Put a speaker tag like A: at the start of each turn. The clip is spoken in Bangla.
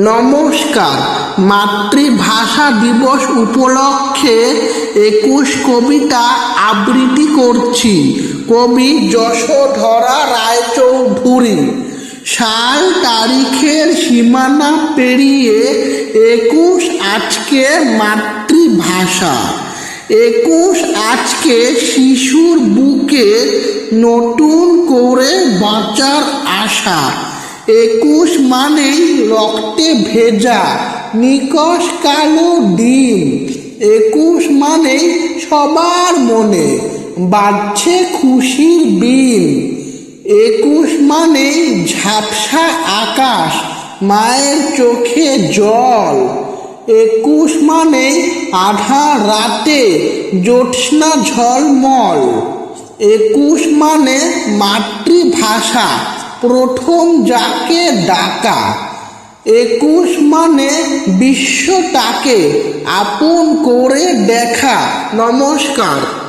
A: নমস্কার। মাতৃভাষা দিবস উপলক্ষে 21 কবিতা আবৃত্তি করছি। কবি যশোধরা রায়চৌধুরী। সাল তারিখের সীমানা পেরিয়ে 21 আজকে মাতৃভাষা। 21 আজকে শিশুর বুকে নতুন করে বাঁচার আশা। 21 মানেই রক্তে ভেজা নিকষ কালো ডিম। 21 মানেই সবার মনে বাজছে খুশির বিন। 21 মানেই ঝাপসা আকাশ, মায়ের চোখে জল। 21 মানেই আধার রাতে জ্যোৎস্না ঝলমল। 21 মানে মাতৃভাষা, প্রথম যাকে ডাকা। 21 মানে বিশ্বটাকে আপন করে দেখা। নমস্কার।